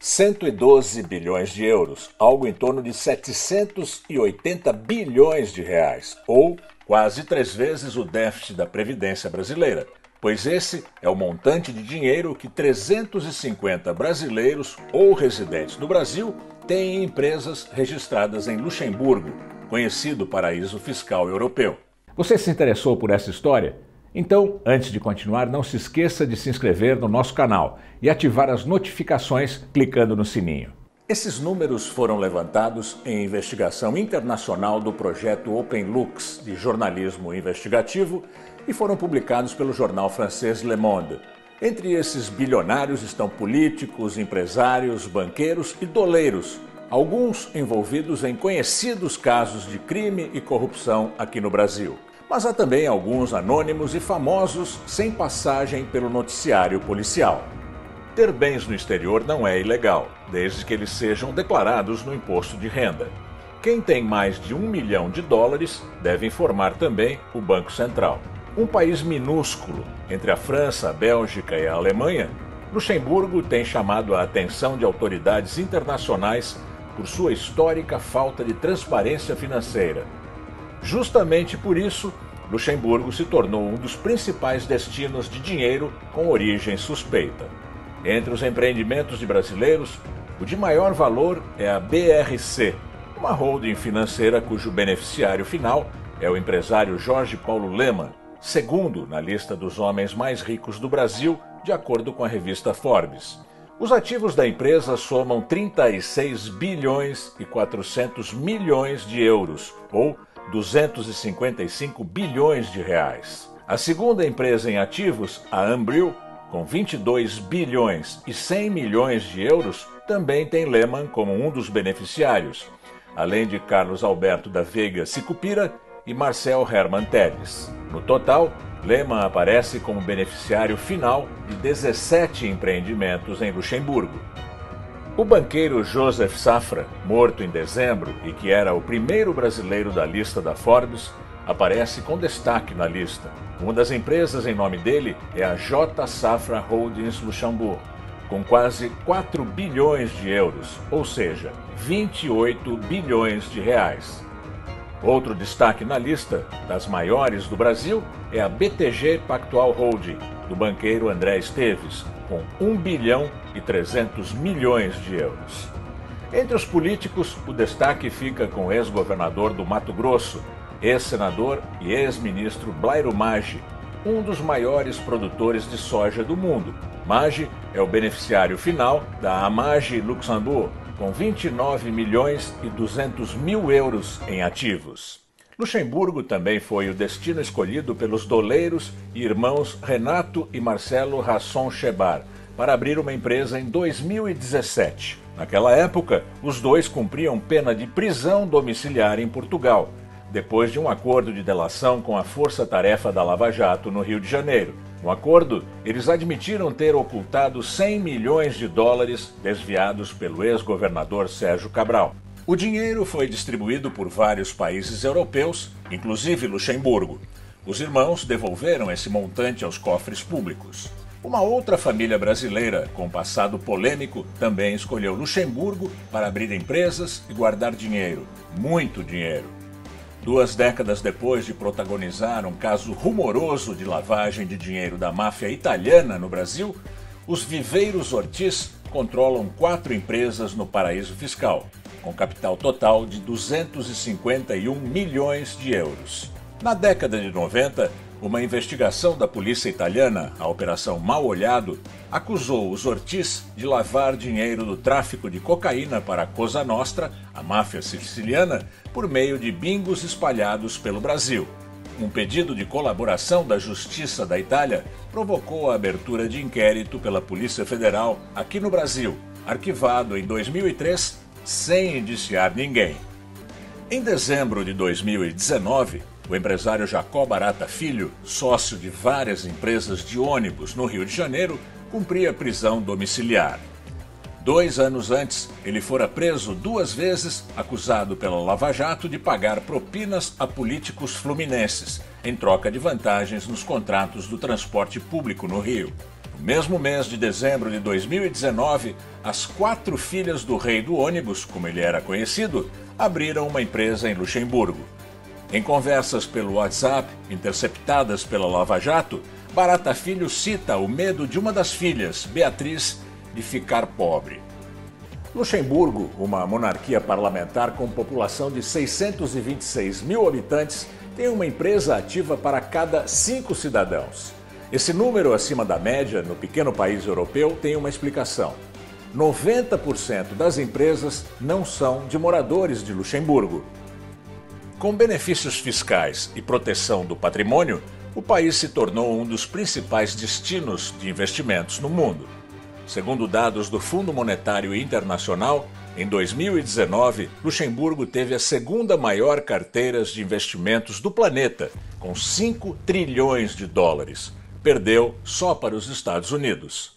112 bilhões de euros, algo em torno de 780 bilhões de reais, ou quase 3 vezes o déficit da Previdência brasileira, pois esse é o montante de dinheiro que 350 brasileiros ou residentes no Brasil têm em empresas registradas em Luxemburgo, conhecido paraíso fiscal europeu. Você se interessou por essa história? Então, antes de continuar, não se esqueça de se inscrever no nosso canal e ativar as notificações clicando no sininho. Esses números foram levantados em investigação internacional do projeto OpenLux de jornalismo investigativo e foram publicados pelo jornal francês Le Monde. Entre esses bilionários estão políticos, empresários, banqueiros e doleiros, alguns envolvidos em conhecidos casos de crime e corrupção aqui no Brasil. Mas há também alguns anônimos e famosos sem passagem pelo noticiário policial. Ter bens no exterior não é ilegal, desde que eles sejam declarados no imposto de renda. Quem tem mais de $1 milhão deve informar também o Banco Central. Um país minúsculo, entre a França, a Bélgica e a Alemanha, Luxemburgo tem chamado a atenção de autoridades internacionais por sua histórica falta de transparência financeira. Justamente por isso, Luxemburgo se tornou um dos principais destinos de dinheiro com origem suspeita. Entre os empreendimentos de brasileiros, o de maior valor é a BRC, uma holding financeira cujo beneficiário final é o empresário Jorge Paulo Lemann, segundo na lista dos homens mais ricos do Brasil, de acordo com a revista Forbes. Os ativos da empresa somam 36 bilhões e 400 milhões de euros, ou 255 bilhões de reais. A segunda empresa em ativos, a Ambril, com 22 bilhões e 100 milhões de euros, também tem Lemann como um dos beneficiários, além de Carlos Alberto da Veiga Sicupira e Marcel Hermann Telles. No total, Lemann aparece como beneficiário final de 17 empreendimentos em Luxemburgo. O banqueiro Joseph Safra, morto em dezembro e que era o primeiro brasileiro da lista da Forbes, aparece com destaque na lista. Uma das empresas em nome dele é a J. Safra Holdings Luxemburgo, com quase 4 bilhões de euros, ou seja, 28 bilhões de reais. Outro destaque na lista, das maiores do Brasil, é a BTG Pactual Holding, do banqueiro André Esteves, com 1 bilhão e 300 milhões de euros. Entre os políticos, o destaque fica com o ex-governador do Mato Grosso, ex-senador e ex-ministro Blairo Maggi, um dos maiores produtores de soja do mundo. Maggi é o beneficiário final da Amaggi Luxembourg, com 29 milhões e 200 mil euros em ativos. Luxemburgo também foi o destino escolhido pelos doleiros e irmãos Renato e Marcelo Rasson Chebar para abrir uma empresa em 2017. Naquela época, os dois cumpriam pena de prisão domiciliar em Portugal, depois de um acordo de delação com a Força-Tarefa da Lava Jato no Rio de Janeiro. No acordo, eles admitiram ter ocultado 100 milhões de dólares desviados pelo ex-governador Sérgio Cabral. O dinheiro foi distribuído por vários países europeus, inclusive Luxemburgo. Os irmãos devolveram esse montante aos cofres públicos. Uma outra família brasileira, com passado polêmico, também escolheu Luxemburgo para abrir empresas e guardar dinheiro, muito dinheiro. 2 décadas depois de protagonizar um caso rumoroso de lavagem de dinheiro da máfia italiana no Brasil, os Viveiros Ortiz controlam 4 empresas no paraíso fiscal, com capital total de 251 milhões de euros. Na década de 90, uma investigação da polícia italiana, a Operação Mal Olhado, acusou os Ortiz de lavar dinheiro do tráfico de cocaína para a Cosa Nostra, a máfia siciliana, por meio de bingos espalhados pelo Brasil. Um pedido de colaboração da Justiça da Itália provocou a abertura de inquérito pela Polícia Federal aqui no Brasil, arquivado em 2003, sem indiciar ninguém. Em dezembro de 2019, o empresário Jacó Barata Filho, sócio de várias empresas de ônibus no Rio de Janeiro, cumpria prisão domiciliar. 2 anos antes, ele fora preso 2 vezes, acusado pela Lava Jato de pagar propinas a políticos fluminenses, em troca de vantagens nos contratos do transporte público no Rio. No mesmo mês de dezembro de 2019, as 4 filhas do rei do ônibus, como ele era conhecido, abriram uma empresa em Luxemburgo. Em conversas pelo WhatsApp, interceptadas pela Lava Jato, Barata Filho cita o medo de uma das filhas, Beatriz, de ficar pobre. Luxemburgo, uma monarquia parlamentar com população de 626 mil habitantes, tem uma empresa ativa para cada 5 cidadãos. Esse número acima da média no pequeno país europeu tem uma explicação. 90% das empresas não são de moradores de Luxemburgo. Com benefícios fiscais e proteção do patrimônio, o país se tornou um dos principais destinos de investimentos no mundo. Segundo dados do Fundo Monetário Internacional, em 2019, Luxemburgo teve a segunda maior carteira de investimentos do planeta, com 5 trilhões de dólares. Perdeu só para os Estados Unidos.